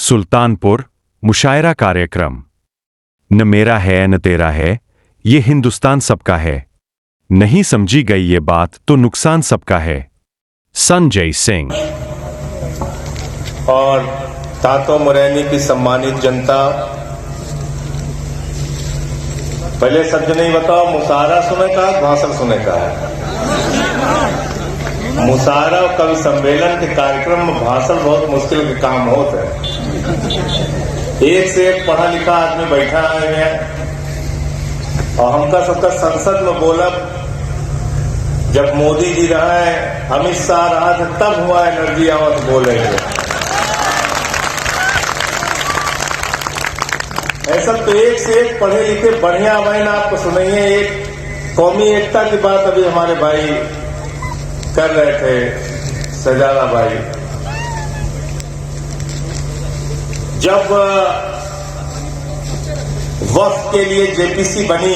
सुल्तानपुर मुशायरा कार्यक्रम। न मेरा है न तेरा है, ये हिंदुस्तान सबका है। नहीं समझी गई ये बात तो नुकसान सबका है। संजय सिंह। और तातो मुरैनी की सम्मानित जनता, पहले सब जने बताओ, मुशायरा सुने का भाषण सुने का है? मुशायरा और कवि सम्मेलन के कार्यक्रम में भाषण बहुत मुश्किल के काम होते हैं। एक से एक पढ़ा लिखा आदमी बैठा है और हमका सबका संसद में बोला, जब मोदी जी रहा है, अमित शाह रहा था, तब हुआ एनर्जी आवत बोलेंगे। ऐसा तो एक से एक पढ़े लिखे बढ़िया बहन आपको सुनाइए। एक कौमी एकता की बात अभी हमारे भाई कर रहे थे, सजाना भाई। जब वक्फ के लिए जेपीसी बनी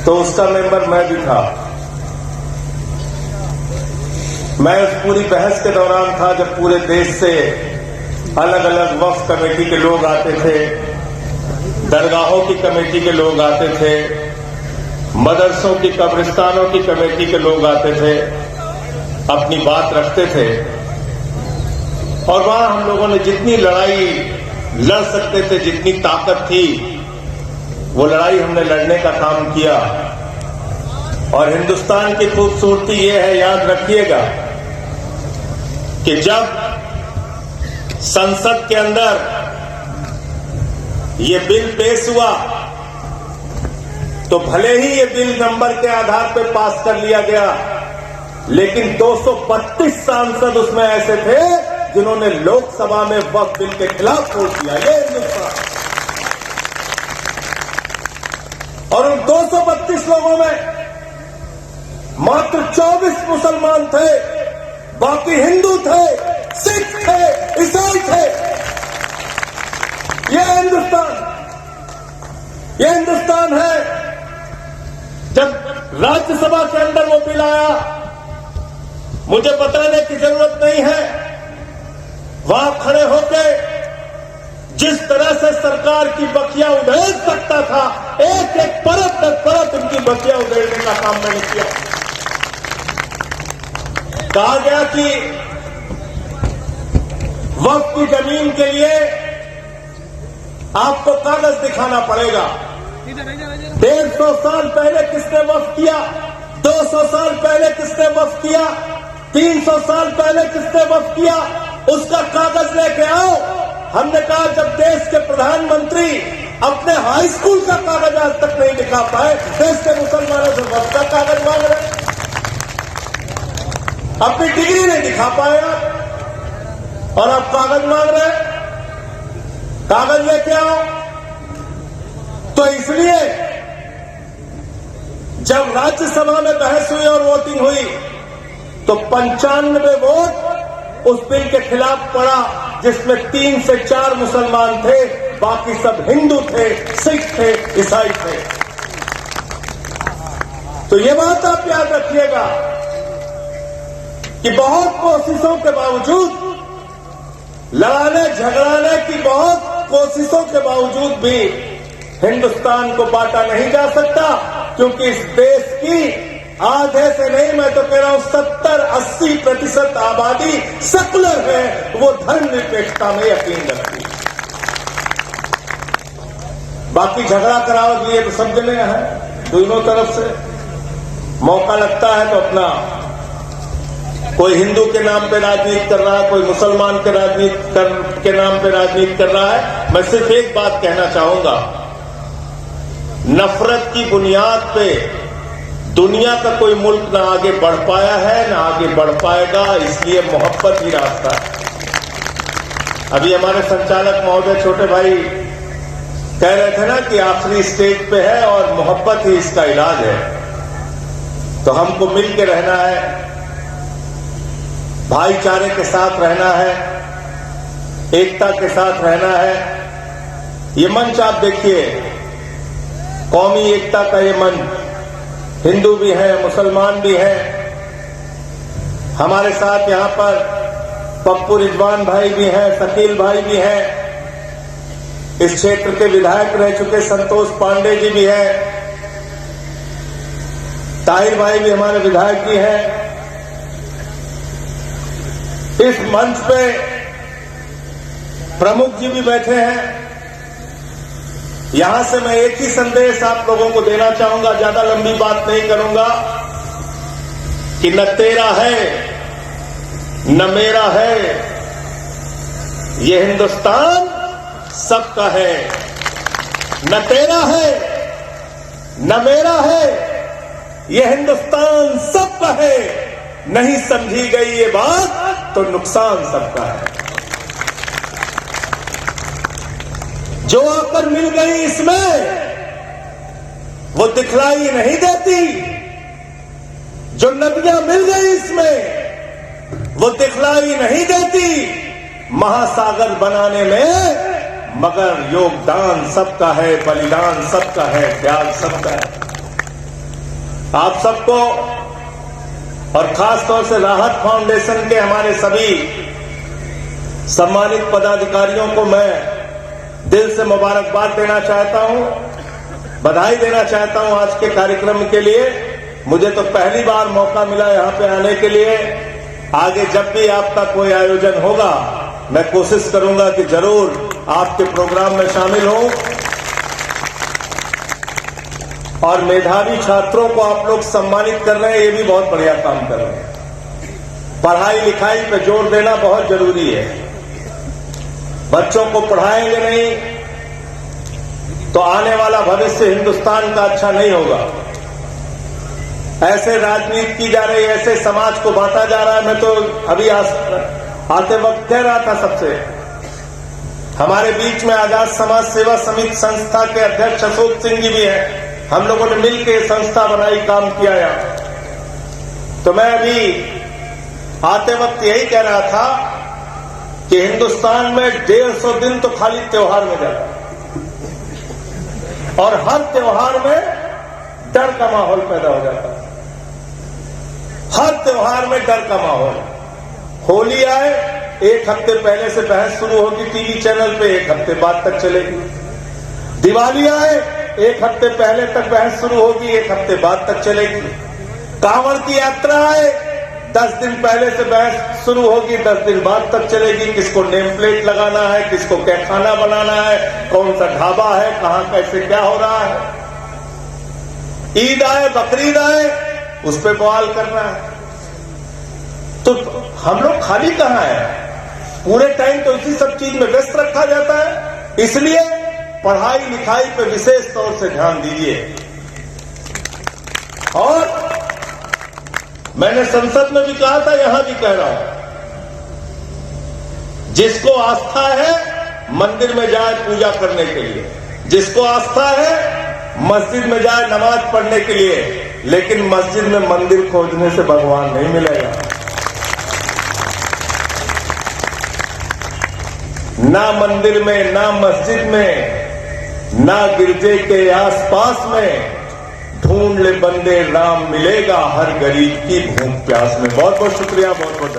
तो उसका मेंबर मैं भी था। मैं उस पूरी बहस के दौरान था जब पूरे देश से अलग अलग वक्फ कमेटी के लोग आते थे, दरगाहों की कमेटी के लोग आते थे, मदरसों की, कब्रिस्तानों की कमेटी के लोग आते थे, अपनी बात रखते थे। और वहां हम लोगों ने जितनी लड़ाई लड़ सकते थे, जितनी ताकत थी, वो लड़ाई हमने लड़ने का काम किया। और हिंदुस्तान की खूबसूरती ये है, याद रखिएगा, कि जब संसद के अंदर ये बिल पेश हुआ तो भले ही ये बिल नंबर के आधार पर पास कर लिया गया, लेकिन 232 सांसद उसमें ऐसे थे जिन्होंने लोकसभा में वक्फ बिल के खिलाफ वोट दिया। ये हिंदुस्तान। और उन 232 लोगों में मात्र 24 मुसलमान थे, बाकी हिंदू थे, सिख थे, ईसाई थे। यह हिंदुस्तान है। जब राज्यसभा के अंदर वो बिल आया, मुझे बताने की जरूरत नहीं है, वहां खड़े होकर जिस तरह से सरकार की बखिया उधेड़ सकता था, एक एक परत दर परत उनकी बखिया उधेड़ने का काम मैंने किया। कहा गया कि वक्फ की जमीन के लिए आपको कागज दिखाना पड़ेगा। 150 साल पहले किसने वक्फ किया, 200 साल पहले किसने वक्फ किया, 300 साल पहले किसने वक्फ किया, उसका कागज लेके आओ। हमने कहा, जब देश के प्रधानमंत्री अपने हाई स्कूल का कागज आज तक नहीं दिखा पाए, देश के मुसलमानों से वक्फ का कागज मांग रहे, अपनी डिग्री नहीं दिखा पाए और आप कागज मांग रहे हैं। कागज लेके आओ। तो इसलिए जब राज्यसभा में बहस हुई और वोटिंग हुई तो 95 वोट उस बिल के खिलाफ पड़ा, जिसमें 3 से 4 मुसलमान थे, बाकी सब हिंदू थे, सिख थे, ईसाई थे। तो ये बात आप याद रखिएगा कि बहुत कोशिशों के बावजूद, लड़ाने झगड़ाने की बहुत कोशिशों के बावजूद भी हिंदुस्तान को बांटा नहीं जा सकता, क्योंकि इस देश की आधे से नहीं, मैं तो कह रहा हूं 70-80% आबादी सेकुलर है, वो धर्मनिरपेक्षता में यकीन रखती है। बाकी झगड़ा कराओ लिए तो सब जने हैं, दोनों तरफ से मौका लगता है तो अपना कोई हिंदू के नाम पे राजनीति कर रहा है, कोई मुसलमान के नाम पे राजनीति कर रहा है। मैं सिर्फ एक बात कहना चाहूंगा, नफरत की बुनियाद पे दुनिया का कोई मुल्क ना आगे बढ़ पाया है, ना आगे बढ़ पाएगा, इसलिए मोहब्बत ही रास्ता है। अभी हमारे संचालक महोदय छोटे भाई कह रहे थे ना कि आखिरी स्टेज पे है और मोहब्बत ही इसका इलाज है। तो हमको मिल के रहना है, भाईचारे के साथ रहना है, एकता के साथ रहना है। ये मंच आप देखिए, कौमी एकता का ये मंच, हिंदू भी है, मुसलमान भी है। हमारे साथ यहां पर पप्पू रिजवान भाई भी हैं, शकील भाई भी हैं, इस क्षेत्र के विधायक रह चुके संतोष पांडे जी भी हैं, ताहिर भाई भी हमारे विधायक जी हैं। इस मंच पे प्रमुख जी भी बैठे हैं। यहां से मैं एक ही संदेश आप लोगों को देना चाहूंगा, ज्यादा लंबी बात नहीं करूंगा, कि न तेरा है न मेरा है, ये हिंदुस्तान सबका है। न तेरा है न मेरा है, ये हिंदुस्तान सबका है। नहीं समझी गई ये बात तो नुकसान सबका है। जो आकर मिल गई इसमें वो दिखलाई नहीं देती, जो नदियां मिल गई इसमें वो दिखलाई नहीं देती महासागर बनाने में, मगर योगदान सबका है, बलिदान सबका है, त्याग सबका है। आप सबको और खास तौर से राहत फाउंडेशन के हमारे सभी सम्मानित पदाधिकारियों को मैं दिल से मुबारकबाद देना चाहता हूं, बधाई देना चाहता हूं आज के कार्यक्रम के लिए। मुझे तो पहली बार मौका मिला यहां पे आने के लिए। आगे जब भी आपका कोई आयोजन होगा मैं कोशिश करूंगा कि जरूर आपके प्रोग्राम में शामिल हूं। और मेधावी छात्रों को आप लोग सम्मानित कर रहे हैं, ये भी बहुत बढ़िया काम कर रहे हैं। पढ़ाई लिखाई पे जोर देना बहुत जरूरी है। बच्चों को पढ़ाएंगे नहीं तो आने वाला भविष्य हिंदुस्तान का अच्छा नहीं होगा। ऐसे राजनीति की जा रही है, ऐसे समाज को बांटा जा रहा है। मैं तो अभी आते वक्त कह रहा था सबसे, हमारे बीच में आजाद समाज सेवा समिति संस्था के अध्यक्ष अशोक सिंह जी भी हैं। हम लोगों ने मिलकर संस्था बनाई, काम किया यहाँ। तो मैं अभी आते वक्त यही कह रहा था कि हिंदुस्तान में 150 दिन तो खाली त्योहार में जाता है, और हर त्योहार में डर का माहौल पैदा हो जाता है। हर त्योहार में डर का माहौल। होली आए, एक हफ्ते पहले से बहस शुरू होगी टीवी चैनल पे, एक हफ्ते बाद तक चलेगी। दिवाली आए, एक हफ्ते पहले तक बहस शुरू होगी, एक हफ्ते बाद तक चलेगी। कांवड़ की यात्रा आए, 10 दिन पहले से बहस शुरू होगी, 10 दिन बाद तक चलेगी। किसको नेम प्लेट लगाना है, किसको क्या खाना बनाना है, कौन सा ढाबा है, कहां कैसे क्या हो रहा है। ईद आए, बकरीद आए, उस पर बवाल करना है। तो हम लोग खाली कहां हैं? पूरे टाइम तो इसी सब चीज में व्यस्त रखा जाता है। इसलिए पढ़ाई लिखाई पे विशेष तौर से ध्यान दीजिए। और मैंने संसद में भी कहा था, यहां भी कह रहा हूं, जिसको आस्था है मंदिर में जाए पूजा करने के लिए, जिसको आस्था है मस्जिद में जाए नमाज पढ़ने के लिए, लेकिन मस्जिद में मंदिर खोजने से भगवान नहीं मिलेगा। ना मंदिर में, ना मस्जिद में, ना गिरजे के आसपास में, ढूंढ ले बंदे राम मिलेगा हर गरीब की भूख प्यास में। बहुत बहुत शुक्रिया, बहुत बहुत